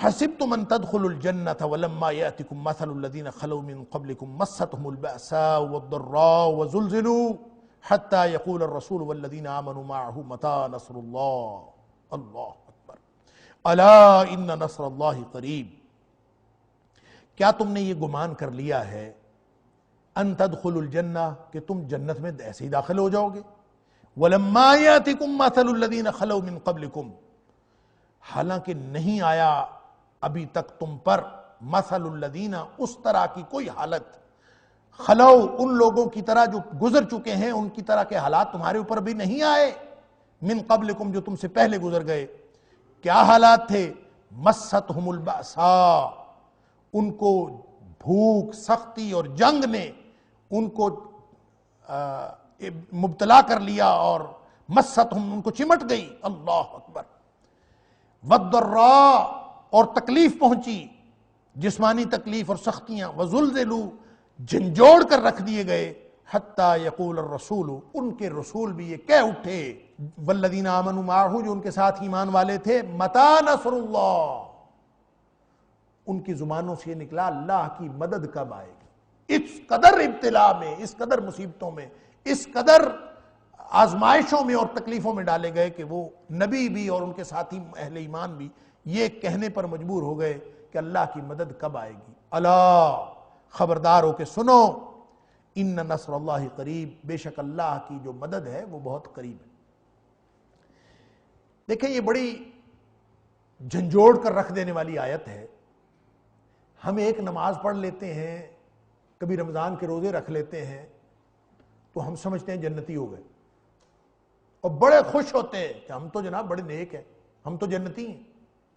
حسبتم ان تدخلوا الجنة ولما يأتكم مثل الذين خلوا من قبلكم مستهم البأساء والضراء وزلزلوا حتى يقول الرسول والذين آمنوا معه متى نصر الله اللہ اکبر الا ان نصر اللہ قریب۔ کیا تم نے یہ گمان کر لیا ہے ان تدخلوا الجنہ کہ تم جنت میں ایسے ہی داخل ہو جاؤ گے، ولما یاتکم مثل الذین خلوا من قبلکم، حالانکہ نہیں آیا ابھی تک تم پر مثل الذین، اس طرح کی کوئی حالت، خلو ان لوگوں کی طرح جو گزر چکے ہیں ان کی طرح کے حالات تمہارے اوپر بھی نہیں آئے، من قبلکم جو تم سے پہلے گزر گئے۔ کیا حالات تھے؟ مستہم البأساء، ان کو بھوک، سختی اور جنگ نے ان کو مبتلا کر لیا، اور مستہم ان کو چمٹ گئی، اللہ اکبر، والضراء اور تکلیف پہنچی، جسمانی تکلیف اور سختیاں، وزلزلوا جھنجھوڑ کر رکھ دیے گئے، حتیٰ یقول الرسول، ان کے رسول بھی یہ کہہ اٹھے، والذین آمنوا معہ جو ان کے ساتھ ایمان والے تھے، متی نصر اللہ، ان کی زبانوں سے یہ نکلا اللہ کی مدد کب آئے گی۔ اس قدر ابتلا میں، اس قدر مصیبتوں میں، اس قدر آزمائشوں میں اور تکلیفوں میں ڈالے گئے کہ وہ نبی بھی اور ان کے ساتھی اہل ایمان بھی یہ کہنے پر مجبور ہو گئے کہ اللہ کی مدد کب آئے گی۔ الا، خبردار ہو کے سنو، ان نصر اللہ قریب، بے شک اللہ کی جو مدد ہے وہ بہت قریب ہے۔ دیکھیں یہ بڑی جھنجھوڑ کر رکھ دینے والی آیت ہے۔ ہم ایک نماز پڑھ لیتے ہیں، کبھی رمضان کے روزے رکھ لیتے ہیں تو ہم سمجھتے ہیں جنتی ہو گئے، اور بڑے خوش ہوتے ہیں کہ ہم تو جناب بڑے نیک ہیں، ہم تو جنتی ہیں۔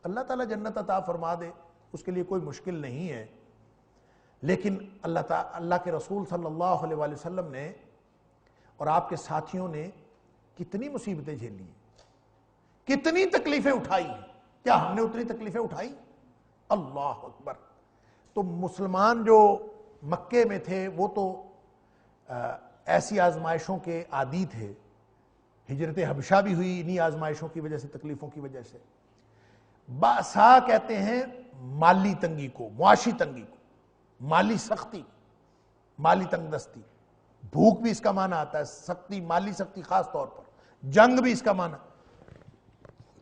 اللہ تعالیٰ جنت عطا فرما دے، اس کے لیے کوئی مشکل نہیں ہے، لیکن اللہ کے رسول صلی اللہ علیہ وآلہ وسلم نے اور آپ کے ساتھیوں نے کتنی مصیبتیں جھیلی ہیں، کتنی تکلیفیں اٹھائی ہیں، کیا ہم نے اتنی تکلیفیں اٹھائی؟ اللہ اکبر۔ تو مسلمان جو مکے میں تھے وہ تو ایسی آزمائشوں کے عادی تھے، ہجرت حبشہ بھی ہوئی انہی آزمائشوں کی وجہ سے، تکلیفوں کی وجہ سے۔ بأسا کہتے ہیں مالی تنگی کو، معاشی تنگی کو، مالی سختی، مالی تنگ دستی، بھوک بھی اس کا معنی آتا ہے، سختی، مالی سختی خاص طور پر، جنگ بھی اس کا معنی۔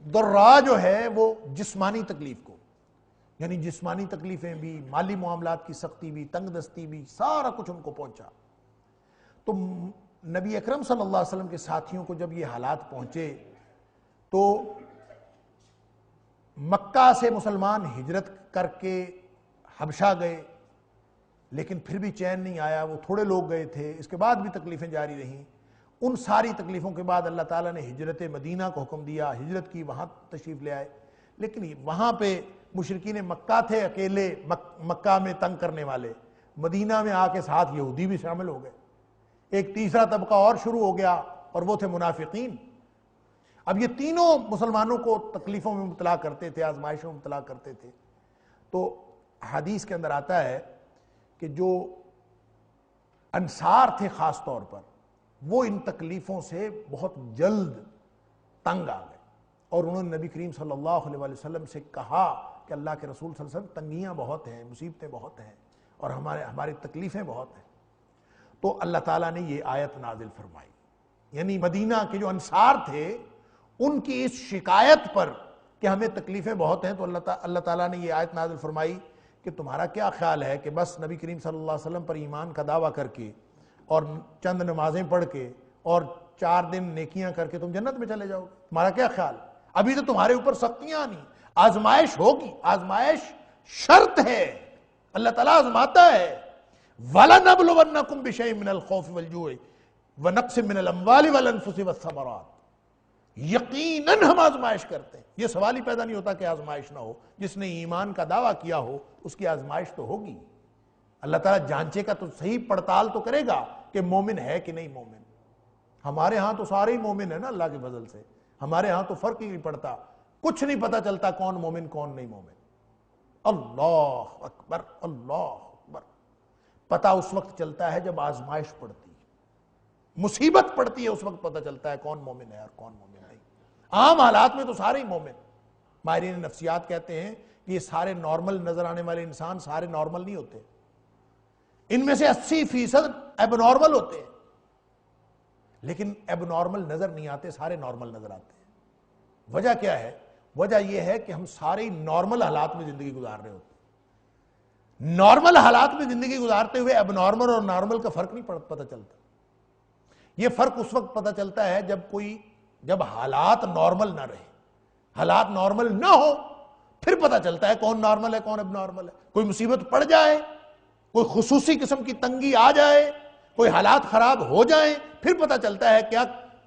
ضراء جو ہے وہ جسمانی تکلیف کو، یعنی جسمانی تکلیفیں بھی، مالی معاملات کی سختی بھی، تنگ دستی بھی، سارا کچھ ان کو پہنچا۔ تو نبی اکرم صلی اللہ علیہ وسلم کے ساتھیوں کو جب یہ حالات پہنچے تو مکہ سے مسلمان ہجرت کر کے حبشہ گئے، لیکن پھر بھی چین نہیں آیا، وہ تھوڑے لوگ گئے تھے، اس کے بعد بھی تکلیفیں جاری رہیں۔ ان ساری تکلیفوں کے بعد اللہ تعالیٰ نے ہجرت مدینہ کو حکم دیا، ہجرت کی، وہاں تشریف لے آئے، لیکن وہاں پہ مشرکین مکہ تھے اکیلے، مکہ میں تنگ کرنے والے، مدینہ میں آ کے ساتھ یہودی بھی شامل ہو گئے، ایک تیسرا طبقہ اور شروع ہو گیا، اور وہ تھے منافقین۔ اب یہ تینوں مسلمانوں کو تکلیفوں میں مبتلا کرتے تھے، آزمائشوں میں مبتلا کرتے تھے۔ تو حدیث کے اندر آتا ہے کہ جو انصار تھے خاص طور پر، وہ ان تکلیفوں سے بہت جلد تنگ آ گئے، اور انہوں نے نبی کریم صلی اللہ علیہ وآلہ وسلم سے کہا کہ اللہ کے رسول صلی اللہ علیہ وسلم تنگیاں بہت ہیں، مصیبتیں بہت ہیں، اور ہماری تکلیفیں بہت ہیں۔ تو اللہ تعالیٰ نے یہ آیت نازل فرمائی، یعنی مدینہ کے جو انصار تھے ان کی اس شکایت پر کہ ہمیں تکلیفیں بہت ہیں، تو اللہ تعالیٰ نے یہ آیت نازل فرمائی کہ تمہارا کیا خیال ہے کہ بس نبی کریم صلی اللہ علیہ وسلم پر ایمان کا دعویٰ کر کے اور چند نمازیں پڑھ کے اور 4 دن نیکیاں کر کے تم جنت میں چلے جاؤ؟ تمہارا کیا خیال؟ ابھی تو تمہارے اوپر سختیاں آنی، آزمائش ہوگی، آزمائش شرط ہے، اللہ تعالیٰ آزماتا ہے۔ وَلَنَبْلُوَنَّكُمْ بِشَيْءٍ مِّنَ الْخَوْفِ وَالْجُوعِ وَنَقْصٍ مِّنَ الْأَمْوَالِ وَالْأَنفُسِ وَالثَّمَرَاتِ، یقیناً ہم آزمائش کرتے ہیں، یہ سوال ہی پیدا نہیں ہوتا کہ آزمائش نہ ہو۔ جس نے ایمان کا دعویٰ کیا ہو اس کی آزمائش تو ہوگی، اللہ تعالیٰ جانچے کا تو صحیح پڑتال تو کرے گا کہ مومن ہے کہ نہیں مومن۔ ہمارے ہاں تو سارے ہی مومن ہیں نا اللہ کے فضل سے، ہمارے ہاں تو فرق ہی نہیں پڑتا، کچھ نہیں پتا چلتا کون مومن کون نہیں مومن۔ اللہ اکبر، اللہ اکبر۔ پتہ اس وقت چلتا ہے جب آزمائش پڑتی ہے، مصیبت پڑتی ہے، اس وقت پتہ چلتا ہے کون مومن ہے اور کون مومن نہیں۔ عام حالات میں تو سارے ہی مومن۔ ماہرین نفسیات کہتے ہیں کہ یہ سارے نارمل نظر آنے والے انسان سارے نارمل نہیں ہوتے، ان میں سے 80% ایب نارمل ہوتے ہیں، لیکن ایب نارمل نظر نہیں آتے، سارے نارمل نظر آتے ہیں۔ وجہ کیا ہے؟ وجہ یہ ہے کہ ہم سارے نارمل حالات میں زندگی گزار رہے ہوتے ہیں۔ نارمل حالات میں زندگی گزارتے ہوئے ایب نارمل اور نارمل کا فرق نہیں پتہ چلتا۔ یہ فرق اس وقت پتہ چلتا ہے جب حالات نارمل نہ رہے، حالات نارمل نہ ہو، پھر پتہ چلتا ہے کون نارمل ہے کون ایب نارمل ہے۔ کوئی مصیبت پڑ جائے، کوئی خصوصی قسم کی تنگی آ جائے، کوئی حالات خراب ہو جائیں، پھر پتہ چلتا ہے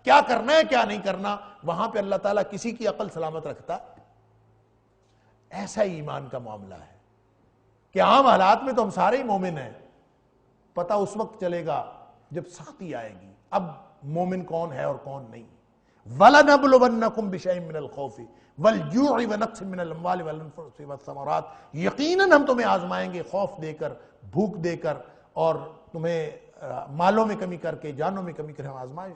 کیا کرنا ہے کیا نہیں کرنا۔ وہاں پہ اللہ تعالیٰ کسی کی عقل سلامت رکھتا۔ ایسا ہی ایمان کا معاملہ ہے کہ عام حالات میں تو ہم سارے ہی مومن ہیں، پتہ اس وقت چلے گا جب سختی آئے گی، اب مومن کون ہے اور کون نہیں۔ وَلَنَبْلُوَنَّكُمْ بِشَيْءٍ مِّنَ الْخَوْفِ وَالْجُوعِ وَنَقْصٍ مِّنَ الْأَمْوَالِ وَالْأَنفُسِ وَالثَّمَرَاتِ، یقیناً ہم تمہیں آزمائیں گے، خوف دے کر، بھوک دے کر، اور تمہیں مالوں میں کمی کر کے، جانوں میں کمی کر ہم آزمائیں۔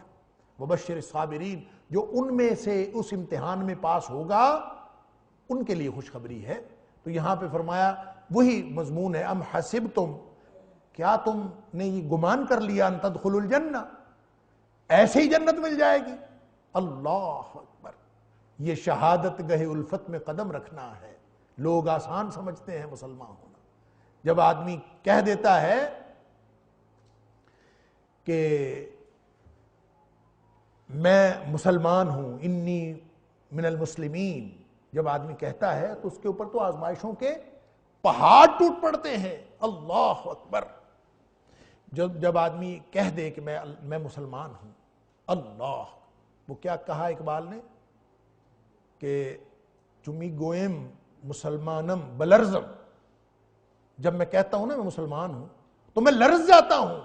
وَبَشِّرِ الصَّابِرِينَ، جو ان میں سے اس امتحان میں پاس ہوگا ان کے لیے خوشخبری ہے۔ تو یہاں پہ فرمایا وہی مضمون ہے، ام حسبتم، کیا تم نے یہ گمان کر لیا ان تدخلوا الجنہ، ایسے ہی جنت مل جائے گی؟ اللہ اکبر، یہ شہادت گہ الفت میں قدم رکھنا ہے۔ لوگ آسان سمجھتے ہیں مسلمان ہونا۔ جب آدمی کہہ دیتا ہے کہ میں مسلمان ہوں، انی من المسلمین، جب آدمی کہتا ہے تو اس کے اوپر تو آزمائشوں کے پہاڑ ٹوٹ پڑتے ہیں۔ اللہ اکبر، جب آدمی کہہ دے کہ میں مسلمان ہوں، اللہ، وہ کیا کہا اقبال نے کہ چمی گوئم مسلمانم بلرزم، جب میں کہتا ہوں نا میں مسلمان ہوں تو میں لرز جاتا ہوں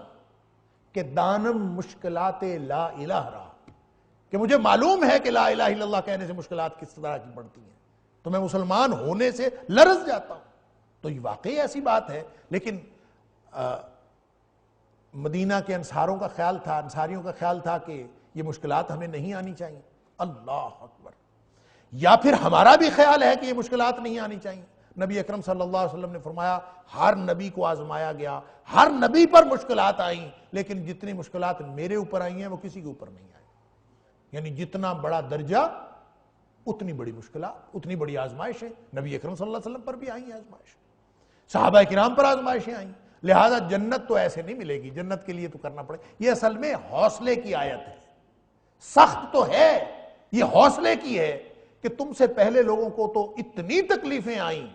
کہ دانم مشکلات لا الہ رہا، کہ مجھے معلوم ہے کہ لا الہ الا اللہ کہنے سے مشکلات کس طرح کی پڑتی ہیں، تو میں مسلمان ہونے سے لرز جاتا ہوں۔ تو یہ واقعی ایسی بات ہے، لیکن مدینہ کے انصاریوں کا خیال تھا کہ یہ مشکلات ہمیں نہیں آنی چاہیے۔ اللہ اکبر، یا پھر ہمارا بھی خیال ہے کہ یہ مشکلات نہیں آنی چاہیے۔ نبی اکرم صلی اللہ علیہ وسلم نے فرمایا ہر نبی کو آزمایا گیا، ہر نبی پر مشکلات آئیں، لیکن جتنی مشکلات میرے اوپر آئی ہیں وہ کسی کے اوپر نہیں آئی۔ یعنی جتنا بڑا درجہ اتنی بڑی مشکلات، اتنی بڑی آزمائشیں نبی اکرم صلی اللہ علیہ وسلم پر بھی آئی ہیں، آزمائشیں صحابہ کرام پر آزمائشیں آئیں۔ لہذا جنت تو ایسے نہیں ملے گی، جنت کے لیے تو کرنا پڑے۔ یہ اصل میں حوصلے کی آیت ہے، سخت تو ہے، یہ حوصلے کی ہے کہ تم سے پہلے لوگوں کو تو اتنی تکلیفیں آئیں۔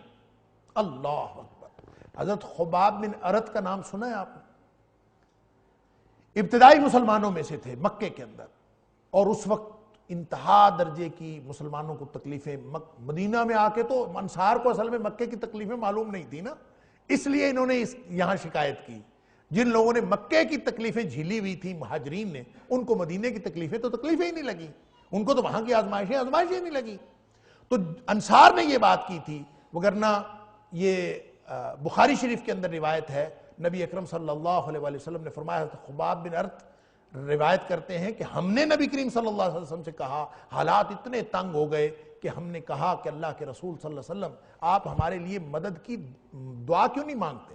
اللہ اکبر، حضرت خباب بن ارت کا نام سنا ہے آپ نے؟ ابتدائی مسلمانوں میں سے تھے مکے کے اندر، اور اس وقت انتہا درجے کی مسلمانوں کو تکلیفیں، مدینہ میں آ کے تو انصار کو اصل میں مکے کی تکلیفیں معلوم نہیں تھی نا، اس لیے انہوں نے یہاں شکایت کی۔ جن لوگوں نے مکے کی تکلیفیں جھیلی ہوئی تھی مہاجرین نے، ان کو مدینے کی تکلیفیں ہی نہیں لگی، ان کو تو وہاں کی آزمائشیں نہیں لگی۔ تو انصار نے یہ بات کی تھی، وگرنہ یہ بخاری شریف کے اندر روایت ہے، نبی اکرم صلی اللہ علیہ وسلم نے فرمایا، خباب بن ارت روایت کرتے ہیں کہ ہم نے نبی کریم صلی اللہ علیہ وسلم سے کہا، حالات اتنے تنگ ہو گئے کہ ہم نے کہا کہ اللہ کے رسول صلی اللہ علیہ وسلم آپ ہمارے لیے مدد کی دعا کیوں نہیں مانگتے؟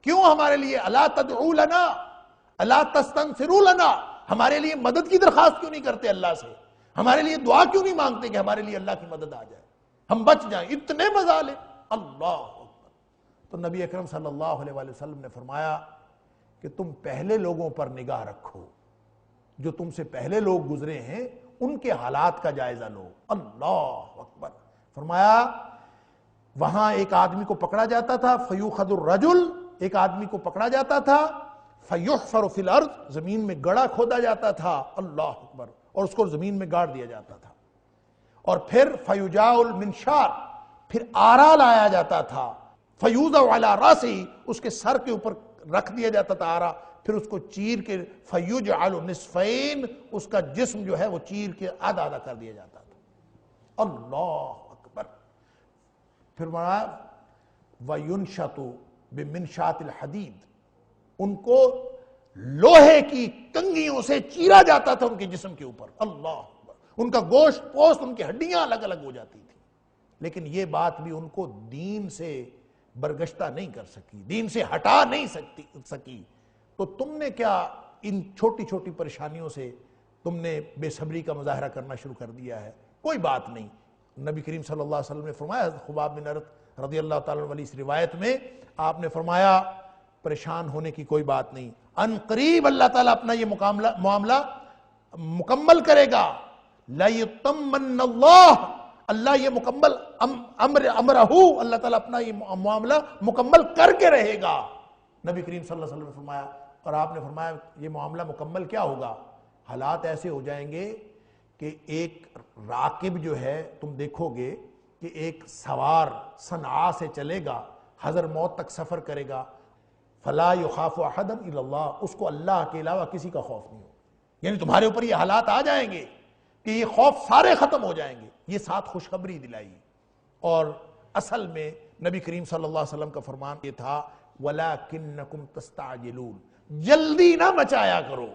کیوں ہمارے لیے الا تدعو لنا الا تستنصروا لنا، ہمارے لیے مدد کی درخواست کیوں نہیں کرتے اللہ سے؟ ہمارے لیے دعا کیوں نہیں مانگتے کہ ہمارے لیے اللہ کی مدد آ جائے، ہم بچ جائیں، اتنے مظالم۔ اللہ اکبر، تو نبی اکرم صلی اللہ علیہ وسلم نے فرمایا کہ تم پہلے لوگوں پر نگاہ رکھو، جو تم سے پہلے لوگ گزرے ہیں ان کے حالات کا جائزہ لو۔ اللہ اکبر، فرمایا وہاں ایک آدمی کو پکڑا جاتا تھا، فیوخذ الرجل، ایک آدمی کو پکڑا جاتا تھا، فیحفر فی الارض، زمین میں گڑھا کھودا جاتا تھا، اللہ اکبر، اور اس کو زمین میں گاڑ دیا جاتا تھا، اور پھر فیجاء المنشار، پھر آرا لایا جاتا تھا، فیوضع علی راسہ، اس کے سر کے اوپر رکھ دیا جاتا تھا آرا، پھر اس کو چیر کے فیجعل نصفین، اس کا جسم جو ہے وہ چیر کے آدھا آدھا کر دیا جاتا تھا۔ اللہ اکبر، پھر فرمایا وَيُنْشَطُ بِمِنْشَاطِ الْحَدِيدِ، ان کو لوہے کی کنگھیوں سے چیرا جاتا تھا ان کے جسم کے اوپر۔ اللہ اکبر، ان کا گوشت پوست، ان کی ہڈیاں الگ الگ ہو جاتی تھی۔ لیکن یہ بات بھی ان کو دین سے برگشتہ نہیں کر سکی، دین سے ہٹا نہیں سکی۔ تو تم نے کیا ان چھوٹی چھوٹی پریشانیوں سے تم نے بے صبری کا مظاہرہ کرنا شروع کر دیا ہے؟ کوئی بات نہیں۔ نبی کریم صلی اللہ علیہ وسلم نے فرمایا، خباب بن ارت رضی اللہ تعالیٰ عنہ اس روایت میں آپ نے فرمایا پریشان ہونے کی کوئی بات نہیں، ان قریب اللہ تعالیٰ اپنا یہ معاملہ مکمل کرے گا۔ لَيُتَمَّنَّ اللَّهُ، اللہ یہ مکمل امرہ، اللہ تعالیٰ اپنا یہ معاملہ مکمل کر کے رہے گا۔ نبی کریم صلی اللہ علیہ وسلم نے فرمایا، اور آپ نے فرمایا یہ معاملہ مکمل کیا ہوگا؟ حالات ایسے ہو جائیں گے کہ ایک راکب جو ہے، تم دیکھو گے کہ ایک سوار صنعاء سے چلے گا، حضر موت تک سفر کرے گا، فَلَا يُخَافُ أَحَدًا إِلَّا اللَّهُ، اس کو اللہ کے علاوہ کسی کا خوف نہیں ہو۔ یعنی تمہارے اوپر یہ حالات آ جائیں گے کہ یہ خوف سارے ختم ہو جائیں گے۔ یہ ساتھ خوشخبری دلائی، اور اصل میں نبی کریم صلی اللہ علیہ وسلم کا فرمان یہ تھا وَلَكِنَّكُمْ تَسْتَعْجِلُونَ، جلدی نہ مچایا کرو،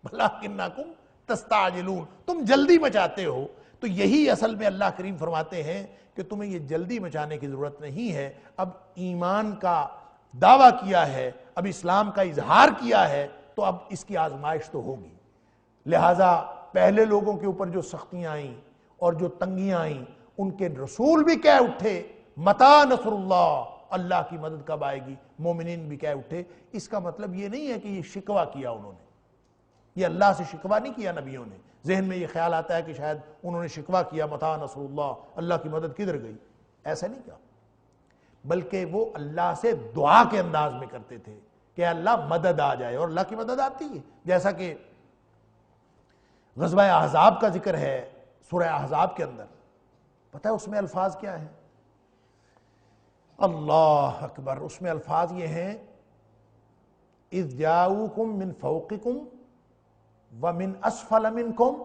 وَلَكِنَّكُمْ تَسْتَعْجِلُونَ، تم جلدی مچاتے ہو۔ تو یہی اصل میں اللہ کریم فرماتے ہیں کہ تمہیں یہ جلدی مچانے کی ضرورت نہیں ہے، اب ایمان کا دعویٰ کیا ہے، اب اسلام کا اظہار کیا ہے، تو اب اس کی آزمائش تو ہوگی۔ لہٰذا پہلے لوگوں کے اوپر جو سختیاں آئیں اور جو تنگیاں آئیں، ان کے رسول بھی کہہ اٹھے متی نصر اللہ، اللہ کی مدد کب آئے گی، مومنین بھی کہہ اٹھے۔ اس کا مطلب یہ نہیں ہے کہ یہ شکوہ کیا انہوں نے، یہ اللہ سے شکوہ نہیں کیا نبیوں نے۔ ذہن میں یہ خیال آتا ہے کہ شاید انہوں نے شکوہ کیا متی نصر اللہ، اللہ کی مدد کدھر گئی، ایسا نہیں کیا، بلکہ وہ اللہ سے دعا کے انداز میں کرتے تھے کہ اللہ مدد آ جائے، اور اللہ کی مدد آتی ہے۔ جیسا کہ غزوہ احزاب کا ذکر ہے سورہ احزاب کے اندر، پتہ ہے اس میں الفاظ کیا ہیں؟ اللہ اکبر، اس میں الفاظ یہ ہیں اذ جاؤکم من فوقکم ومن اسفل منکم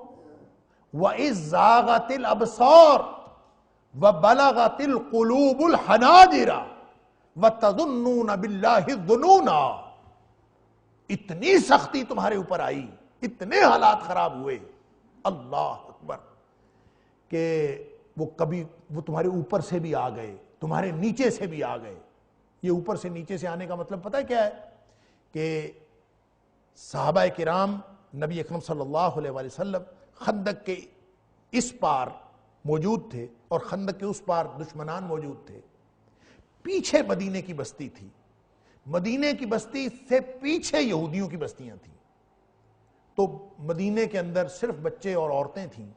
واذ زاغت الابصار وبلغت القلوب الحناجر وتظنون باللہ الظنونا، اتنی سختی تمہارے اوپر آئی، اتنے حالات خراب ہوئے، اللہ اکبر، کہ وہ کبھی وہ تمہارے اوپر سے بھی آ گئے، تمہارے نیچے سے بھی آ گئے۔ یہ اوپر سے نیچے سے آنے کا مطلب پتہ ہے کیا ہے؟ کہ صحابہ کرام نبی اکرم صلی اللہ علیہ وآلہ وسلم خندق کے اس پار موجود تھے اور خندق کے اس پار دشمنان موجود تھے۔ پیچھے مدینے کی بستی تھی، مدینے کی بستی سے پیچھے یہودیوں کی بستیاں تھیں، تو مدینے کے اندر صرف بچے اور عورتیں تھیں۔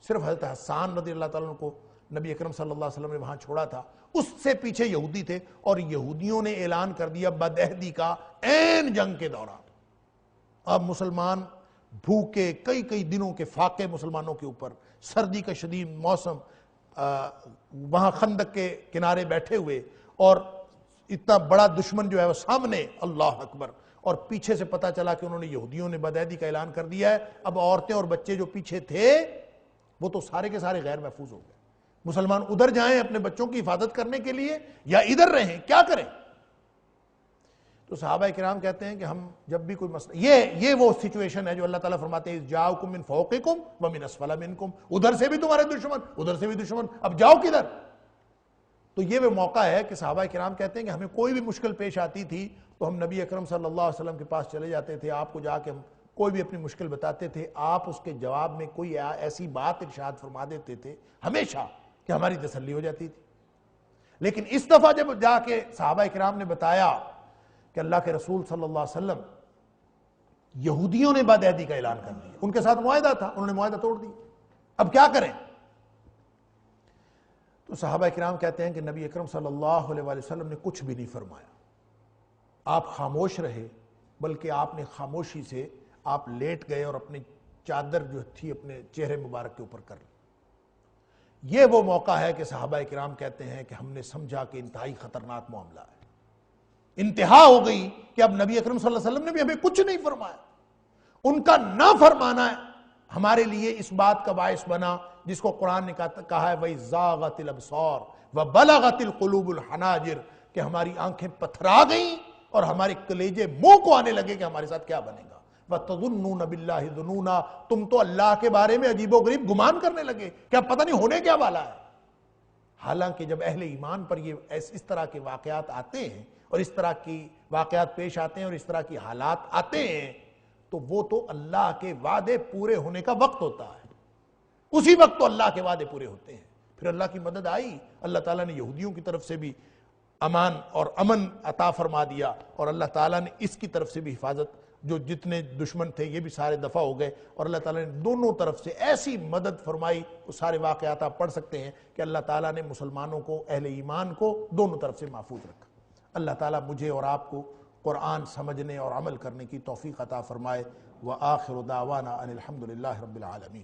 صرف حضرت حسان رضی اللہ تعالیٰ عنہ کو نبی اکرم صلی اللہ علیہ وسلم نے وہاں چھوڑا تھا، اس سے پیچھے یہودی تھے، اور یہودیوں نے اعلان کر دیا بدعہدی کا عین جنگ کے دوران۔ اب مسلمان بھوکے، کئی دنوں کے فاقے مسلمانوں کے اوپر، سردی کا شدید موسم، وہاں خندق کے کنارے بیٹھے ہوئے، اور اتنا بڑا دشمن جو ہے وہ سامنے، اللہ اکبر، اور پیچھے سے پتا چلا کہ انہوں نے یہودیوں نے بدعہدی کا اعلان کر دیا ہے۔ اب عورتیں اور بچے جو پیچھے تھے وہ تو سارے کے سارے غیر محفوظ ہو گئے۔ مسلمان ادھر جائیں اپنے بچوں کی حفاظت کرنے کے لیے یا ادھر رہیں، کیا کریں؟ تو صحابہ کرام کہتے ہیں کہ ہم جب بھی کوئی مسئلہ، یہ وہ سچویشن ہے جو اللہ تعالیٰ فرماتے ہیں جاؤکم من فوقکم ومن اسفل منکم، ادھر سے بھی تمہارے دشمن، ادھر سے بھی دشمن، اب جاؤ کدھر؟ تو یہ وہ موقع ہے کہ صحابہ کرام کہتے ہیں کہ ہمیں کوئی بھی مشکل پیش آتی تھی تو ہم نبی اکرم صلی اللہ علیہ وسلم کے پاس چلے جاتے تھے، آپ کو جا کے ہم کوئی بھی اپنی مشکل بتاتے تھے، آپ اس کے جواب میں کوئی ایسی بات ارشاد فرما دیتے تھے ہمیشہ کہ ہماری تسلی ہو جاتی تھی۔ لیکن اس دفعہ جب جا کے صحابہ کرام نے بتایا کہ اللہ کے رسول صلی اللہ علیہ وسلم یہودیوں نے بدعہدی کا اعلان کر دیا، ان کے ساتھ معاہدہ تھا، انہوں نے معاہدہ توڑ دیا، اب کیا کریں؟ تو صحابہ کرام کہتے ہیں کہ نبی اکرم صلی اللہ علیہ وآلہ وسلم نے کچھ بھی نہیں فرمایا، آپ خاموش رہے، بلکہ آپ نے خاموشی سے آپ لیٹ گئے اور اپنی چادر جو تھی اپنے چہرے مبارک کے اوپر کر لی۔ یہ وہ موقع ہے کہ صحابہ کرام کہتے ہیں کہ ہم نے سمجھا کہ انتہائی خطرناک معاملہ ہے، انتہا ہو گئی کہ اب نبی اکرم صلی اللہ علیہ وسلم نے بھی ہمیں کچھ نہیں فرمایا۔ ان کا نہ فرمانا ہمارے لیے اس بات کا باعث بنا جس کو قرآن نے کہا ہے وَإِذْ زَاغَتِ الْأَبْصَارُ وَبَلَغَتِ الْقُلُوبُ الْحَنَاجِرَ، کہ ہماری آنکھیں پتھرا گئیں اور ہمارے کلیجے منہ کو آنے لگے کہ ہمارے ساتھ کیا بنے گا۔ وَتَظُنُّونَ بِاللَّهِ الظُّنُونَ، تم تو اللہ کے بارے میں عجیب و غریب گمان کرنے لگے کہ اب پتہ نہیں ہونے کیا والا ہے۔ حالانکہ جب اہل ایمان پر یہ اس طرح کے واقعات آتے ہیں اور اس طرح کی واقعات پیش آتے ہیں اور اس طرح کی حالات آتے ہیں تو وہ تو اللہ کے وعدے پورے ہونے کا وقت ہوتا ہے، اسی وقت تو اللہ کے وعدے پورے ہوتے ہیں۔ پھر اللہ کی مدد آئی، اللہ تعالیٰ نے یہودیوں کی طرف سے بھی امان اور امن عطا فرما دیا، اور اللہ تعالیٰ نے اس کی طرف سے بھی حفاظت، جو جتنے دشمن تھے یہ بھی سارے دفع ہو گئے، اور اللہ تعالیٰ نے دونوں طرف سے ایسی مدد فرمائی۔ وہ سارے واقعات آپ پڑھ سکتے ہیں کہ اللہ تعالیٰ نے مسلمانوں کو، اہل ایمان کو دونوں طرف سے محفوظ رکھا۔ اللہ تعالیٰ مجھے اور آپ کو قرآن سمجھنے اور عمل کرنے کی توفیق عطا فرمائے۔ وآخر دعوانا ان الحمد للہ رب العالمین۔